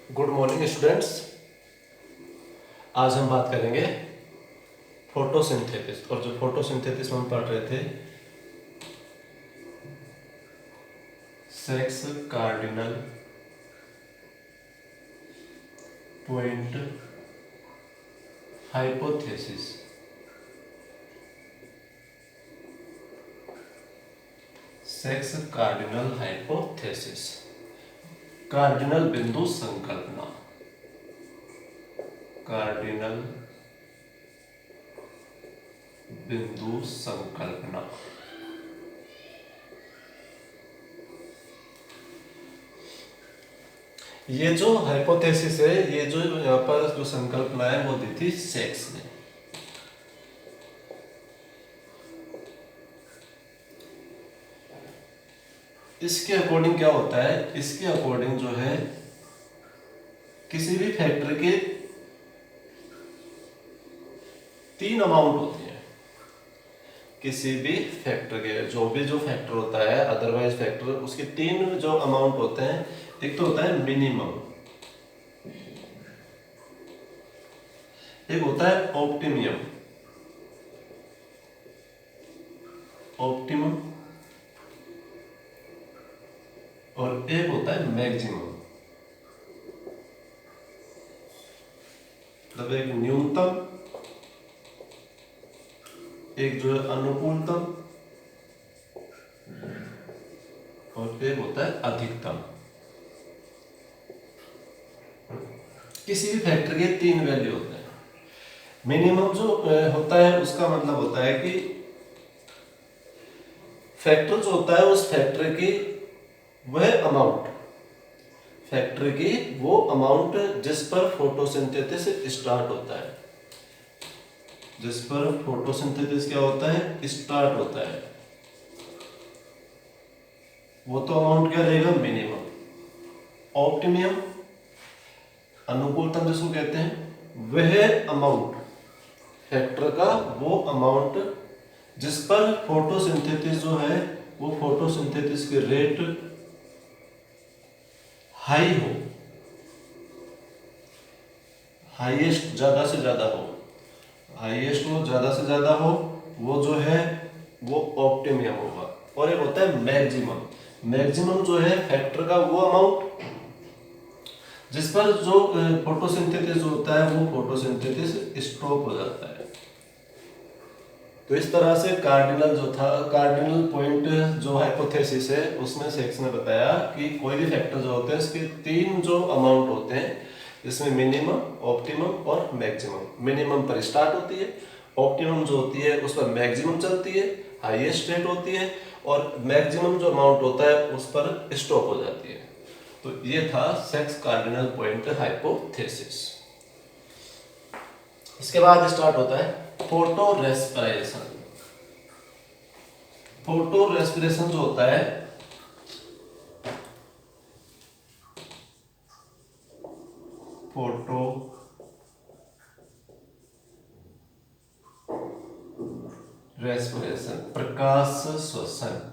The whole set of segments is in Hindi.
Good morning students. आज हम बात करेंगे फोटोसिंथेसिस। और जो फोटोसिंथेसिस में हम पढ़ रहे थे sex cardinal point hypothesis. Sex cardinal hypothesis, cardinal बिंदु संकल्पना। कार्डिनल बिंदु संकल्पना। ये जो हाइपोथेसिस है, ये जो यहाँ पर जो संकल्पना है वो दी थी सेक्स ने। इसके अकॉर्डिंग क्या होता है, इसके अकॉर्डिंग जो है किसी भी फैक्टर के तीन अमाउंट होते हैं। किसी भी फैक्टर के जो फैक्टर होता है, अदरवाइज फैक्टर, उसके तीन जो अमाउंट होते हैं। एक तो होता है मिनिमम, एक होता है ऑप्टिमियम, ऑप्टिमम, और एक होता है मैक्सिमम। मतलब एक न्यूनतम, एक जो है अनुकूलतम, और एक होता है अधिकतम। किसी भी फैक्टर के तीन वैल्यू होते हैं। मिनिमम जो होता है उसका मतलब होता है कि फैक्टर जो होता है उस फैक्टर की वह अमाउंट, फैक्टर की वो अमाउंट जिस पर फोटोसिंथेसिस स्टार्ट होता है, जिस पर फोटोसिंथेसिस क्या होता है, स्टार्ट होता है, वो तो अमाउंट क्या रहेगा, मिनिमम। ऑप्टिमियम, अनुकूलतम जिसको कहते हैं, वह अमाउंट, फैक्टर का वो अमाउंट जिस पर फोटोसिंथेसिस जो है वो फोटोसिंथेसिस के रेट हाई हो, हाईएस्ट ज्यादा से ज्यादा हो, हाईएस्ट वो ज्यादा से ज्यादा हो, वो जो है वो ऑप्टिमियम होगा। और एक होता है मैक्सिमम। मैक्सिमम जो है फैक्टर का वो अमाउंट जिस पर जो फोटोसिंथेसिस होता है वो फोटोसिंथेसिस स्टॉप हो जाता है। तो इस तरह से कार्डिनल जो था, कार्डिनल पॉइंट जो हाइपोथेसिस है, उसमें सेक्स ने बताया कि कोई भी फैक्टर जो होते हैं इसके तीन जो अमाउंट होते हैं, इसमें मिनिमम, ऑप्टिमम और मैक्सिमम। मिनिमम पर स्टार्ट होती है, ऑप्टिमम जो होती है उस पर मैक्सिमम चलती है, हाईएस्ट रेट होती है, और मैक्सिमम जो अमाउंट होता है उस पर स्टॉप हो जाती है। तो ये था सेक्स कार्डिनल पॉइंट हाइपोथेसिस। इसके बाद स्टार्ट होता है फोटो रेस्पिरेशन। फोटो रेस्पिरेशन जो होता है, फोटो रेस्पिरेशन, प्रकाश श्वसन।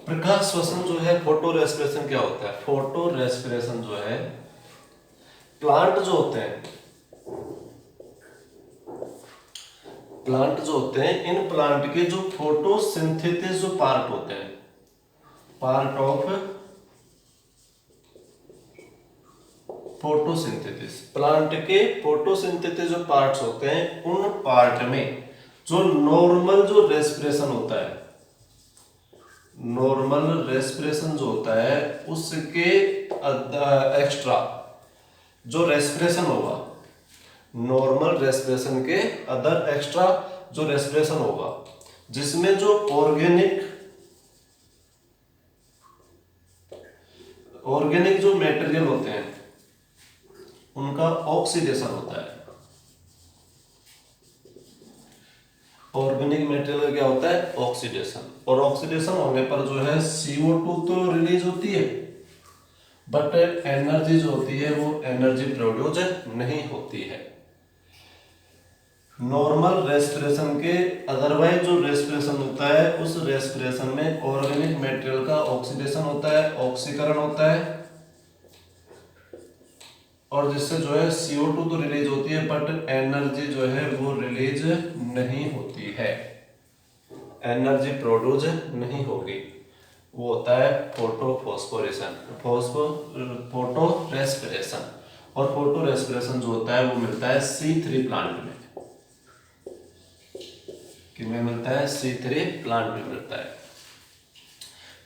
प्रकाश श्वसन जो है, फोटो रेस्पिरेशन क्या होता है, फोटो रेस्पिरेशन जो है, प्लांट जो होते हैं, प्लांट जो होते हैं, इन प्लांट के जो फोटोसिंथेसिस जो पार्ट होते हैं, पार्ट ऑफ फोटोसिंथेसिस, प्लांट के फोटोसिंथेसिस जो पार्ट्स होते हैं, उन पार्ट में जो नॉर्मल जो रेस्पिरेशन होता है, नॉर्मल रेस्पिरेशन जो होता है उसके एक्स्ट्रा जो रेस्पिरेशन होगा, नॉर्मल रेस्पिरेशन के अदर एक्स्ट्रा जो रेस्पिरेशन होगा, जिसमें जो ऑर्गेनिक जो मटेरियल होते हैं उनका ऑक्सीडेशन होता है। ऑर्गेनिक मटेरियल क्या होता है, ऑक्सीडेशन। और ऑक्सीडेशन होने पर जो है CO2 तो रिलीज होती है, बट एनर्जी जो होती है वो एनर्जी प्रोड्यूस नहीं होती है। नॉर्मल रेस्पिरेशन के अदरवाइज जो रेस्पिरेशन होता है उस रेस्पिरेशन में ऑर्गेनिक मटेरियल का ऑक्सीडेशन होता है, ऑक्सीकरण होता है, और जिससे जो है CO2 तो रिलीज होती है बट एनर्जी जो है वो रिलीज नहीं होती है, एनर्जी प्रोड्यूस नहीं होगी। वो होता है फोटोफॉस्फोरेशन, फोटो रेस्पिरेशन। और फोटो रेस्पिरेशन जो होता है वो मिलता है C3 प्लांट में। किसमें मिलता है? C3 प्लांट में मिलता है।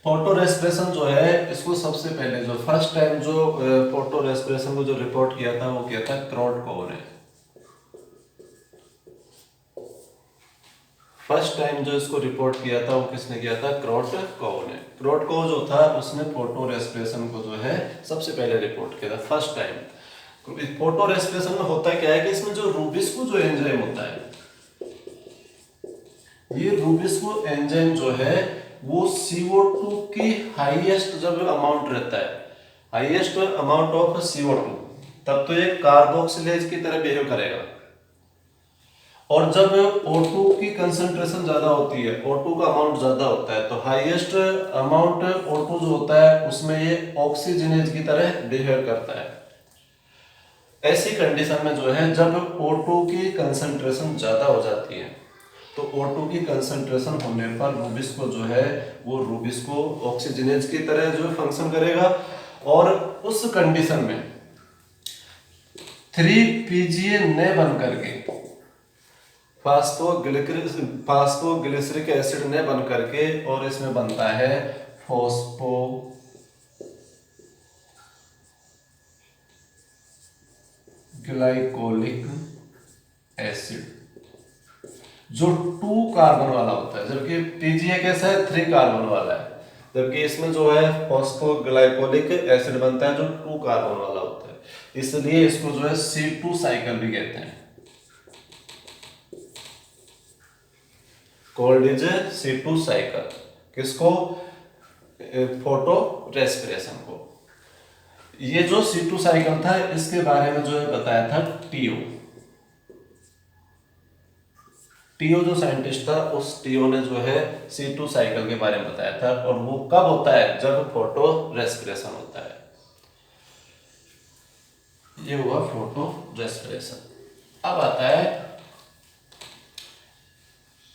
फोटो रेस्पिरेशन जो है इसको सबसे पहले जो फर्स्ट टाइम जो फोटो रेस्पिरेशन को जो रिपोर्ट किया था वो किया था क्रॉटकोव ने। फर्स्ट टाइम जो इसको रिपोर्ट किया था वो किसने किया था? क्रॉटकोव ने। क्रॉटकोव जो था उसने फोटो रेस्पिरेशन को जो है सबसे पहले रिपोर्ट किया था फर्स्ट टाइम। फोटो रेस्पिरेशन में होता क्या है कि इसमें जो रूबिस्को जो एंजाइम होता है, ये रूबिस्को एंजाइम जो है वो CO2 की हाईएस्ट जब अमाउंट रहता है, हाईएस्ट अमाउंट ऑफ CO2, तब तो ये कार्बोक्सिलेज की तरह बिहेव करेगा। और जब O2 की कंसंट्रेशन ज्यादा होती है, O2 का अमाउंट ज्यादा होता है, तो हाईएस्ट अमाउंट O2 जो होता है उसमें ये ऑक्सीजनेज की तरह बिहेव करता है। ऐसी कंडीशन में जो है जब O2 की कंसंट्रेशन ज्यादा हो जाती है तो O2 की कंसंट्रेशन होने पर रूबिस्को जो है वो रूबिस्को ऑक्सीजनेज की तरह जो फंक्शन करेगा, और उस कंडीशन में 3PGA ने बन करके फास्फोग्लिसरिक एसिड ने बन करके, और इसमें बनता है फॉस्फोग्लाइकोलिक एसिड जो 2 कार्बन वाला होता है, जबकि PGA कैसा है? 3 कार्बन वाला है, जबकि इसमें जो है फॉस्फोग्लाइकोलिक एसिड बनता है जो 2 कार्बन वाला होता है, इसलिए इसको जो है C2 साइकिल भी कहते हैं। Called is C2 cycle. किसको? फोटो रेस्पिरेशन को। ये जो C2 साइकिल था इसके बारे में जो है बताया था टीओ जो साइंटिस्ट था उस टीओ ने जो है C2 साइकिल के बारे में बताया था, और वो कब होता है? जब फोटो रेस्पिरेशन होता है। ये हुआ फोटो रेस्पिरेशन। अब आता है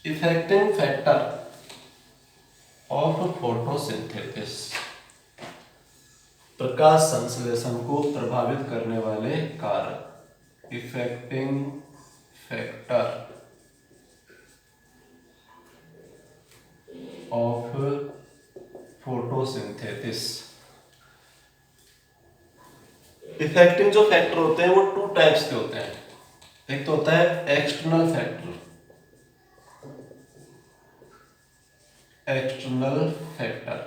इफेक्टिंग फैक्टर ऑफ फोटोसिंथेसिस, प्रकाश संश्लेषण को प्रभावित करने वाले कारक। Affecting factor of photosynthesis. Affecting जो फैक्टर होते हैं वो 2 टाइप्स के होते हैं। एक तो होता है एक्सटर्नल फैक्टर,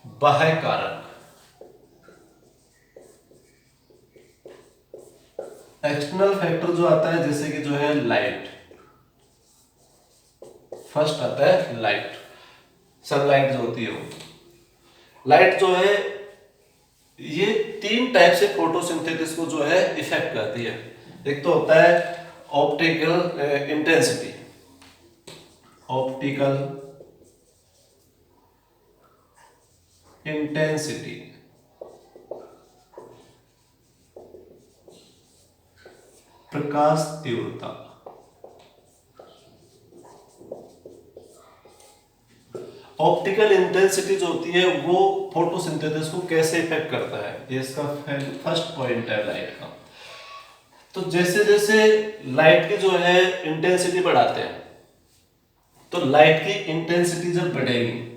बाह्य कारक। एक्सटर्नल फैक्टर जो आता है जैसे कि जो है लाइट, फर्स्ट आता है लाइट, सनलाइट जो होती है वो। लाइट जो है ये 3 टाइप से फोटोसिंथेसिस को जो है इफेक्ट करती है। एक तो होता है ऑप्टिकल इंटेंसिटी, ऑप्टिकल इंटेंसिटी, प्रकाश तीव्रता। ऑप्टिकल इंटेंसिटी जो होती है वो फोटोसिंथेसिस को कैसे इफेक्ट करता है, ये इसका फर्स्ट पॉइंट है लाइट का। तो जैसे जैसे लाइट की जो है इंटेंसिटी बढ़ाते हैं, तो लाइट की इंटेंसिटी जब बढ़ेगी,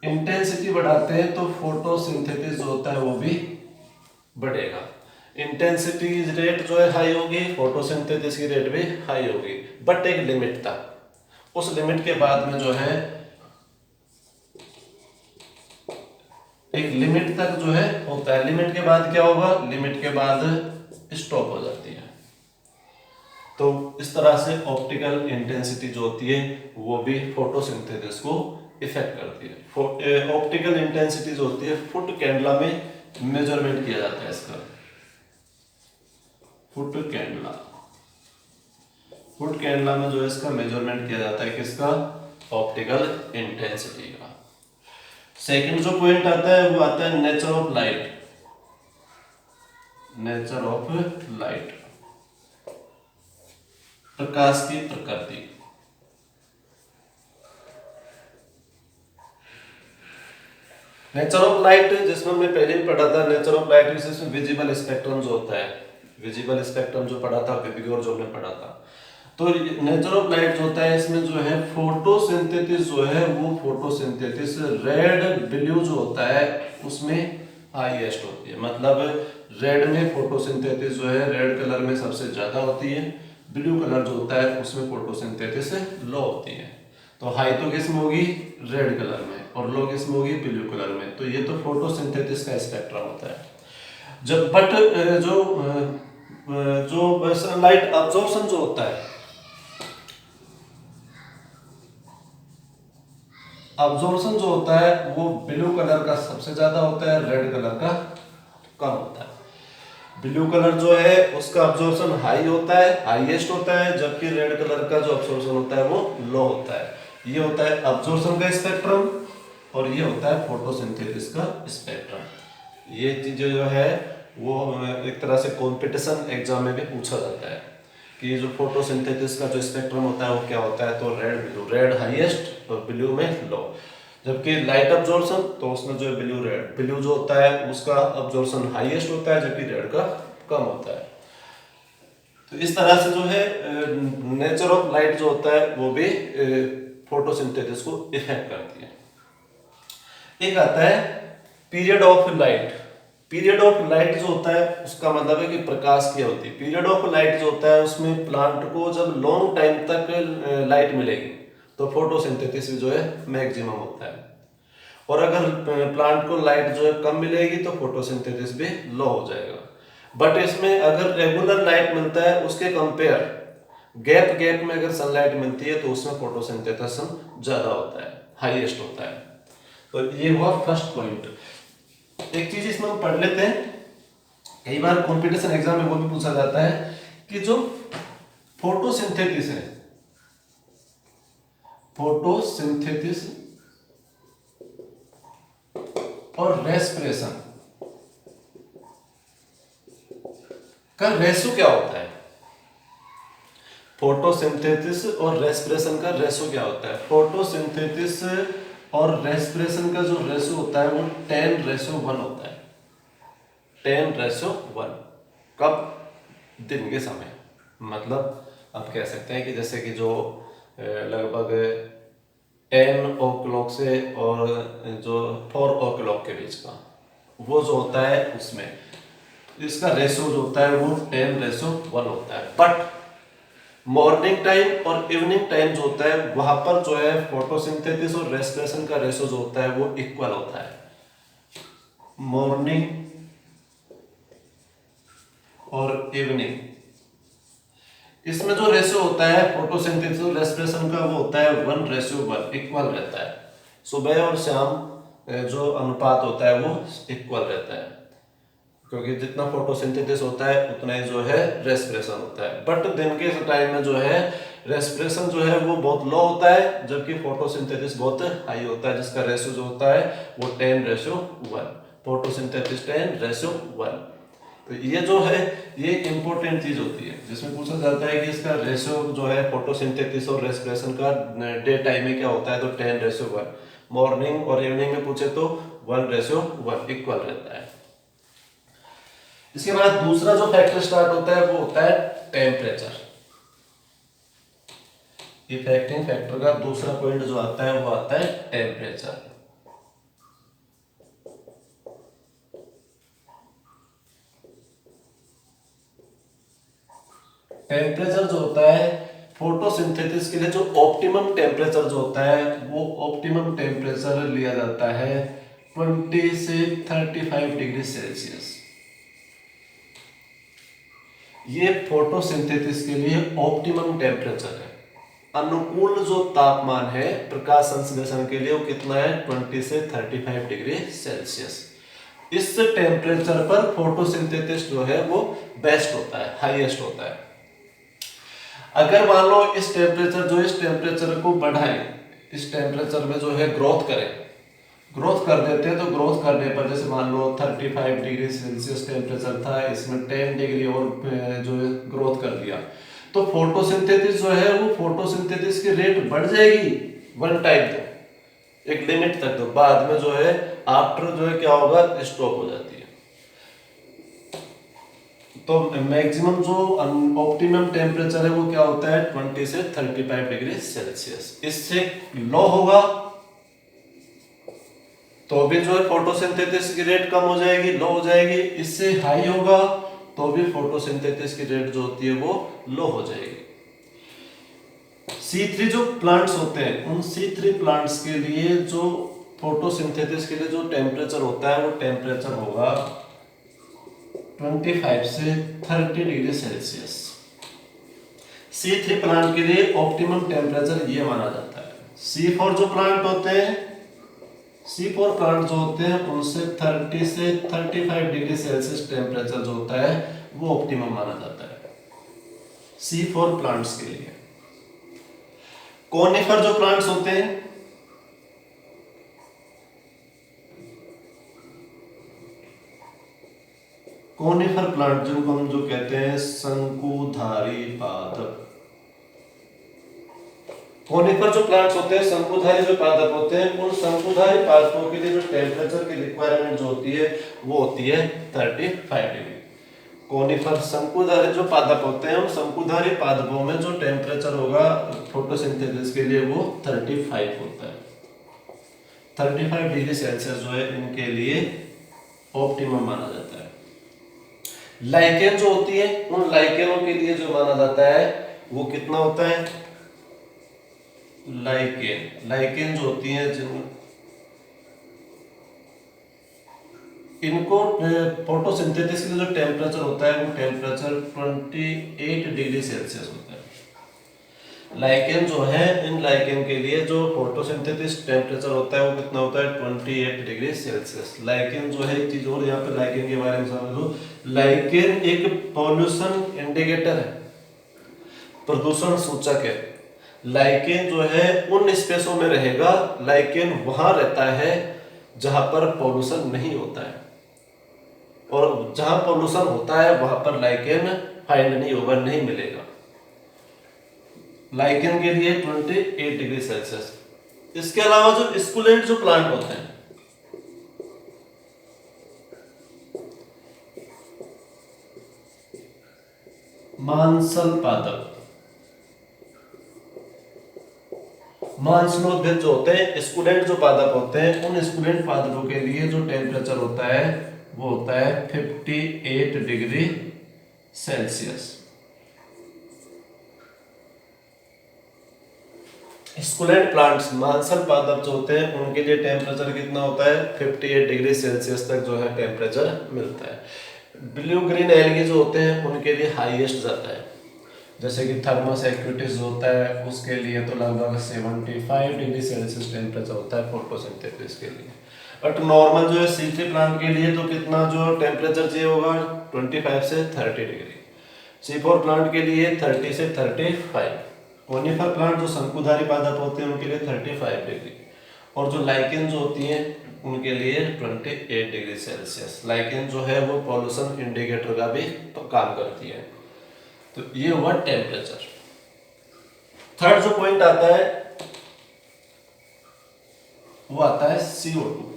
इंटेंसिटी बढ़ाते हैं तो फोटोसिंथेसिस जो होता है वो भी बढ़ेगा। इंटेंसिटी रेट जो है हाई होगी, फोटोसिंथेसिस की रेट भी हाई होगी, बट एक लिमिट तक। उस लिमिट के बाद में जो है एक लिमिट तक जो है होता है, लिमिट के बाद क्या होगा? लिमिट के बाद स्टॉप हो जाती है। तो इस तरह से ऑप्टिकल इंटेंसिटी जो होती है वो भी फोटोसिंथेसिस को इफेक्ट करती है। ऑप्टिकल इंटेंसिटी जो होती है फुट कैंडला में मेजरमेंट किया जाता है इसका। फुट कैंडला, फुट कैंडला में जो है इसका मेजरमेंट किया जाता है किसका, ऑप्टिकल इंटेंसिटी का। सेकंड जो पॉइंट आता है वो आता है nature of light, nature of light, प्रकाश की प्रकृति। नेचर ऑफ लाइट जिसमें हमने पहले भी पढ़ा था, नेचर ऑफ लाइट इसमें विजिबल स्पेक्ट्रम जो होता है, विजिबल स्पेक्ट्रम जो पढ़ा था विबग्योर जो हमने पढ़ा था। तो नेचर ऑफ लाइट जो होता है इसमें जो है फोटोसिंथेसिस जो है वो फोटोसिंथेसिस रेड ब्लू जो होता है उसमें हाईएस्ट होती है। मतलब रेड में फोटोसिंथेसिस जो है रेड कलर में सबसे ज्यादा होती है, ब्लू कलर जो होता है उसमें फोटोसिंथेसिस लो होती है। तो हाई तो किस में होगी, रेड कलर में, और लो किस में होगी, ब्लू कलर में। तो ये तो फोटोसिंथेसिस का स्पेक्ट्रम होता है। जब बट जो सनलाइट अब्जॉर्प्शन जो होता है, अब्जॉर्प्शन जो होता है वो ब्लू कलर का सबसे ज्यादा होता है, रेड कलर का कम होता है। ब्लू कलर जो है उसका अब्जॉर्प्शन हाई होता है, हाईएस्ट होता है, जबकि रेड कलर का जो अब्जॉर्प्शन होता है वो लो होता है। ये होता है अब्जॉर्प्शन का स्पेक्ट्रम और ये होता है फोटोसिंथेसिस का स्पेक्ट्रम। ये चीजें जो है वो एक तरह से कंपटीशन एग्जाम में भी पूछा जाता है कि जो फोटोसिंथेसिस का जो स्पेक्ट्रम होता है वो क्या होता है, तो रेड ब्लू, रेड हाईएस्ट और ब्लू में लो। जबकि लाइट अब्जॉर्प्शन तो उसमें जो है ब्लू रेड, ब्लू जो होता है उसका अब्जॉर्प्शन हाईएस्ट होता है जबकि रेड का कम होता है। तो इस तरह से जो है नेचर ऑफ लाइट जो होता है वो भी फोटोसिंथेसिस को इफेक्ट करती है। एक आता है period of light. Period of light जो होता है उसका मतलब है कि प्रकाश की अवधि। पीरियड ऑफ लाइट जो होता है उसमें प्लांट को जब लॉन्ग टाइम तक लाइट मिलेगी तो फोटोसिंथेसिस जो है मैक्सिमम होता है, और अगर प्लांट को लाइट जो है कम मिलेगी तो फोटोसिंथेसिस भी लो हो जाएगा। बट इसमें अगर रेगुलर लाइट मिलता है उसके कंपेयर गैप गैप में अगर सनलाइट मिलती है तो उसमें फोटोसिंथेसिस ज्यादा होता है, हाईएस्ट होता है। तो ये हुआ फर्स्ट पॉइंट। एक चीज इसमें हम पढ़ लेते हैं, कई बार कंपटीशन एग्जाम में वो भी पूछा जाता है कि जो फोटोसिंथेसिस है, फोटोसिंथेसिस और रेस्पिरेशन का रेशो क्या होता है। फोटोसिंथेसिस और रेस्पिरेशन का रेशो क्या होता है। फोटोसिंथेसिस और रेस्पिरेशन का जो रेशो होता है वो 10:1 होता है। 10:1 कब, दिन के समय। मतलब आप कह सकते हैं कि जैसे कि जो लगभग 10 o'clock से और जो 4 o'clock के बीच का वो जो होता है उसमें इसका रेशो जो होता है वो 10:1 होता है। बट मॉर्निंग टाइम और इवनिंग टाइम जो होता है वहां पर जो है फोटोसिंथेसिस और रेस्पिरेशन का रेशो जो होता है वो इक्वल होता है। मॉर्निंग और इवनिंग, इसमें जो रेशो होता है फोटोसिंथेसिस और रेस्पिरेशन का वो होता है 1:1, इक्वल रहता है। सुबह और शाम जो अनुपात होता है वो इक्वल रहता है, क्योंकि जितना फोटोसिंथेसिस होता है उतना ही जो है रेस्पिरेशन होता है। बट दिन के टाइम में जो है रेस्पिरेशन जो है वो बहुत लो होता है जबकि फोटोसिंथेसिस बहुत हाई होता है, जिसका रेशियो जो होता है वो 10:1, फोटोसिंथेसिस 10:1। तो ये जो है ये इंपॉर्टेंट चीज होती है जिसमें पूछा जाता है कि इसका रेशियो जो है फोटोसिंथेसिस और रेस्पिरेशन का डे टाइम में क्या होता है, तो 10:1। मॉर्निंग और इवनिंग में पूछे तो 1:1 इक्वल रहता है। इसके बाद दूसरा जो फैक्टर स्टार्ट होता है वो होता है टेम्परेचर। इफेक्टिंग फैक्टर का दूसरा पॉइंट जो आता है वो आता है टेम्परेचर। टेम्परेचर जो होता है फोटोसिंथेसिस के लिए जो ऑप्टिमम टेम्परेचर जो होता है वो ऑप्टिमम टेम्परेचर लिया जाता है 20 से 35 डिग्री सेल्सियस। ये फोटोसिंथेसिस के लिए ऑप्टिमम टेम्परेचर है। अनुकूल जो तापमान है प्रकाश संश्लेषण के लिए वो कितना है, 20 से 35 डिग्री सेल्सियस। इस टेम्परेचर पर फोटोसिंथेसिस जो है वो बेस्ट होता है, हाईएस्ट होता है। अगर मान लो इस टेम्परेचर को बढ़ाए, इस टेम्परेचर में जो है ग्रोथ कर देते हैं, तो ग्रोथ करने पर जैसे मान लो 35 डिग्री सेल्सियस टेम्परेचर था, इसमें 10 डिग्री और जो है ग्रोथ कर दिया, तो फोटोसिंथेसिस जो है वो फोटोसिंथेसिस की रेट बढ़ जाएगी वन टाइम तक, एक लिमिट तक, तो बाद में जो है आफ्टर जो है क्या होगा, स्टॉप हो जाती है। तो मैक्सिमम जो ऑप्टिमम टेम्परेचर है वो क्या होता है 20 से 35 डिग्री सेल्सियस। इससे लो होगा तो भी जो है फोटोसिंथेसिस की रेट कम हो जाएगी, लो हो जाएगी। इससे हाई होगा तो भी फोटोसिंथेसिस की रेट जो होती है वो लो हो जाएगी। C3 जो प्लांट्स होते हैं, उन C3 प्लांट्स के लिए जो फोटोसिंथेसिस के लिए जो टेम्परेचर होता है वो टेम्परेचर होगा 25 से 30 डिग्री सेल्सियस। C3 प्लांट के लिए ऑप्टिमम टेम्परेचर ये माना जाता है। C4 जो प्लांट होते हैं, C4 प्लांट जो होते हैं उनसे 30 से 35 डिग्री सेल्सियस टेम्परेचर जो होता है वो ऑप्टिमम माना जाता है C4 प्लांट्स के लिए। कोनिफर जो प्लांट्स होते हैं, कोनिफर प्लांट जिनको हम जो कहते हैं शंकुधारी पादप, कोनिफर जो प्लांट्स होते हैं शंकुधारी जो पादप होते हैं, उन शंकुधारी पादपों के लिए जो टेम्परेचर की रिक्वायरमेंट जो होती है वो होती है 35 डिग्री। कोनिफर शंकुधारी जो पादप होते हैं, उन शंकुधारी पादपों में जो टेम्परेचर होगा फोटोसिंथेसिस के लिए वो 35 होता है। 35 डिग्री सेल्सियस जो है इनके लिए ऑप्टिमम माना जाता है। लाइकेन जो होती है, उन लाइकेनों के लिए जो माना जाता है वो कितना होता है, लाइकेन जो होती है इनको फोटोसिंथेसिस के लिए जो टेम्परेचर होता है वो टेम्परेचर 28 डिग्री सेल्सियस होता है। लाइकेन जो है, इन लाइकेन के लिए जो फोटोसिंथेसिस टेम्परेचर होता है वो कितना होता है 28 डिग्री सेल्सियस। लाइकेन जो है, एक चीज और यहाँ पे लाइकेन के बारे में समझ लो, लाइकेन एक पॉल्यूशन इंडिकेटर है, प्रदूषण सूचक है। लाइकेन जो है उन स्पेसों में रहेगा, लाइकेन वहां रहता है जहां पर पॉल्यूशन नहीं होता है, और जहां पॉल्यूशन होता है वहां पर लाइकेन फाइंड नहीं होगा, नहीं मिलेगा। लाइकेन के लिए 28 डिग्री सेल्सियस। इसके अलावा जो स्कुलेंट जो प्लांट होते हैं, मांसल पादप, मांसलोद्भिद जो होते हैं, स्कुलेंट जो पादप होते हैं, उन स्कुलेंट पादपों के लिए जो टेम्परेचर होता है वो होता है 58 डिग्री सेल्सियस। स्कुलेंट प्लांट्स, मांसल पादप जो होते हैं उनके लिए टेम्परेचर कितना होता है 58 डिग्री सेल्सियस तक जो है टेम्परेचर मिलता है। ब्लू ग्रीन एल्गी जो होते हैं उनके लिए हाईएस्ट जाता है, जैसे कि थर्मस एक्विटिस होता है उसके लिए तो लगभग 75 डिग्री सेल्सियस टेम्परेचर होता है फोटोसिंथेसिस के लिए। बट नॉर्मल जो है C3 प्लांट के लिए तो कितना जो टेम्परेचर चाहिए होगा 25 से 30 डिग्री। C4 प्लांट के लिए 30 से 35। कोनिफर प्लांट जो शंकुधारी पादप होते हैं उनके लिए 35 डिग्री, और जो लाइकेन जो होती है उनके लिए 28 डिग्री सेल्सियस। लाइकेन जो है वो पॉल्यूशन इंडिकेटर का भी तो काम करती है। तो ये हुआ टेम्परेचर। थर्ड जो पॉइंट आता है वो आता है CO2।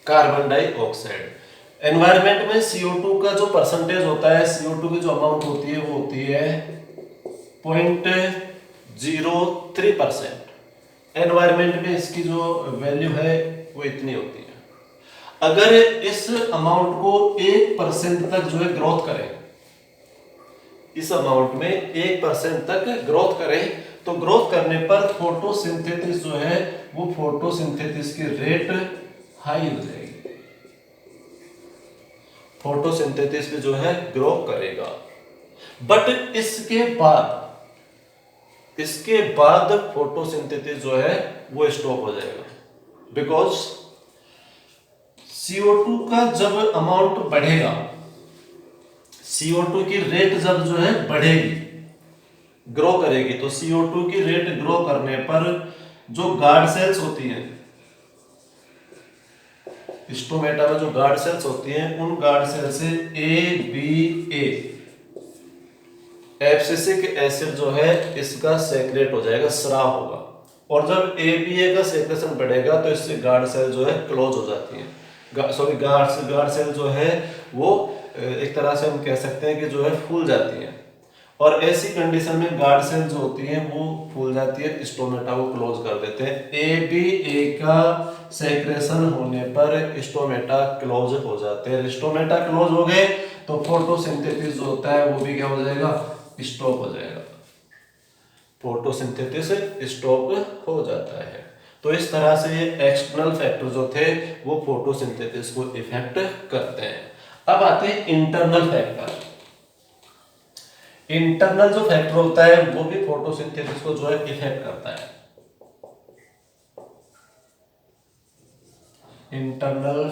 Carbon dioxide. एनवायरमेंट में CO2 का जो परसेंटेज होता है, CO2 की जो अमाउंट होती है वो होती है 0.03%। एनवायरमेंट में इसकी जो वैल्यू है वो इतनी होती है। अगर इस अमाउंट को 1% तक जो है ग्रोथ करें, इस अमाउंट में 1% तक ग्रोथ करें, तो ग्रोथ करने पर फोटोसिंथेसिस जो है वो फोटोसिंथेसिस की रेट हाई हो जाएगी, फोटोसिंथेसिस भी जो है ग्रो करेगा। बट इसके बाद फोटोसिंथेसिस जो है वो स्टॉप हो जाएगा, बिकॉज CO2 का जब अमाउंट बढ़ेगा, CO2 की रेट जब जो है बढ़ेगी, ग्रो करेगी, तो CO2 की रेट ग्रो करने पर जो गार्ड सेल्स होती हैं, स्टोमेटा में जो गार्ड सेल्स होती हैं, उन गार्ड सेल से ABA एब्सिसिक एसिड जो है इसका सेक्रेट हो जाएगा, स्राव होगा, और जब ABA का सेक्रेशन बढ़ेगा तो इससे गार्ड सेल जो है क्लोज हो जाती है, गार्ड सेल जो है वो एक तरह से हम कह सकते हैं कि जो है फूल जाती है, और ऐसी कंडीशन में गार्ड सेल जो होती है वो फूल जाती है, स्टोमेटा को क्लोज कर देते हैं। ABA का सेक्रेशन होने पर स्टोमेटा क्लोज हो जाते हैं। स्टोमेटा क्लोज हो गए तो फोटोसिंथेसिस जो होता है वो भी क्या हो जाएगा, स्टॉप हो जाएगा, फोटोसिंथेसिस स्टॉप हो जाता है। तो इस तरह से ये एक्सटर्नल फैक्टर जो थे वो फोटोसिंथेसिस को इफेक्ट करते हैं। अब आते हैं इंटरनल फैक्टर। इंटरनल जो फैक्टर होता है वो भी फोटोसिंथेसिस को जो है इफेक्ट करता है। इंटरनल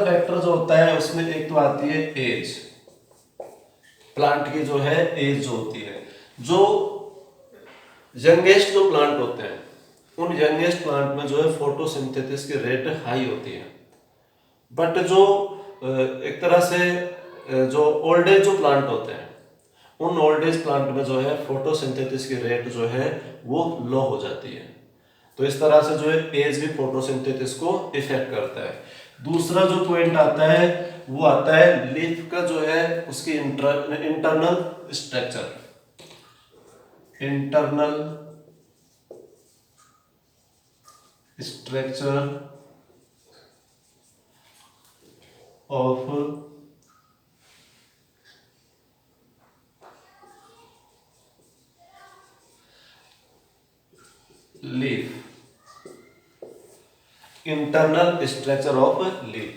फैक्टर जो होता है उसमें एक तो आती है एज, प्लांट की जो है एज जो होती है, जो यंगेस्ट जो प्लांट होते हैं उन यंगेस्ट प्लांट में जो है फोटोसिंथेसिस की रेट हाई होती है, बट जो एक तरह से जो ओल्ड एज जो प्लांट होते हैं उन ओल्ड एज प्लांट में जो है फोटोसिंथेसिस की रेट जो है वो लो हो जाती है। तो इस तरह से जो है एज भी फोटोसिंथेसिस को इफेक्ट करता है। दूसरा जो पॉइंट आता है वो आता है लीफ का जो है उसकी internal structure, of leaf, internal structure of leaf.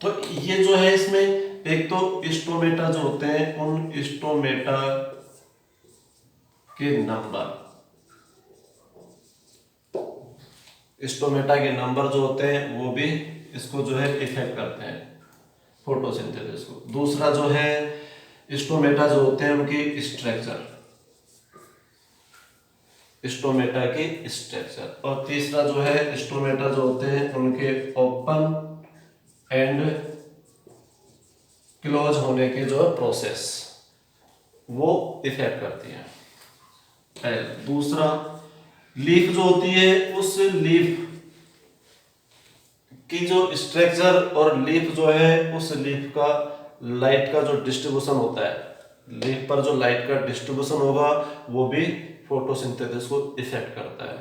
तो ये जो है इसमें एक तो स्टोमेटा जो होते हैं उन स्टोमेटा के नंबर जो होते हैं वो भी इसको जो है इफेक्ट करते हैं फोटोसिंथेसिस को। दूसरा जो है स्टोमेटा जो होते हैं उनकी स्ट्रक्चर, और तीसरा जो है स्टोमेटा जो होते हैं उनके ओपन एंड क्लोज होने की जो है प्रोसेस वो इफेक्ट करती है। दूसरा लीफ जो होती है उस लीफ की जो स्ट्रक्चर और लीफ जो है उस लीफ का लाइट का जो डिस्ट्रीब्यूशन होता है, लीफ पर जो लाइट का डिस्ट्रीब्यूशन होगा वो भी फोटोसिंथेसिस को इफेक्ट करता है।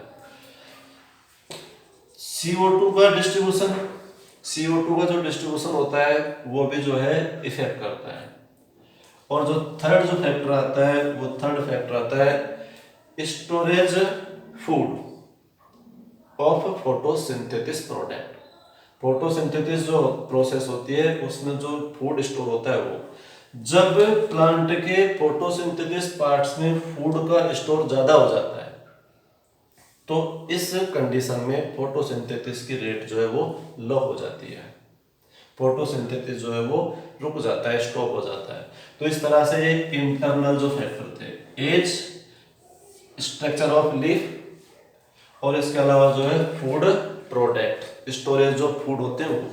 CO2 का जो डिस्ट्रीब्यूशन होता है वो भी जो है इफेक्ट करता है। और जो थर्ड जो फैक्टर आता है वो आता है storage food of photosynthesis product. Photosynthesis जो प्रोसेस होती है उसमें जो फूड स्टोर होता है वो, जब प्लांट के फोटोसिंथेसिस पार्ट्स में फूड का स्टोर ज्यादा हो जाता है तो इस कंडीशन में फोटोसिंथेसिस की रेट जो है वो लो हो जाती है, फोटोसिंथेसिस जो है वो रुक जाता है, स्टॉप हो जाता है। तो इस तरह से ये इंटरनल जो फैक्टर थे, एज, स्ट्रक्चर ऑफ लीफ और इसके अलावा जो है फूड प्रोडक्ट, स्टोरेज जो फूड होते हैं वो।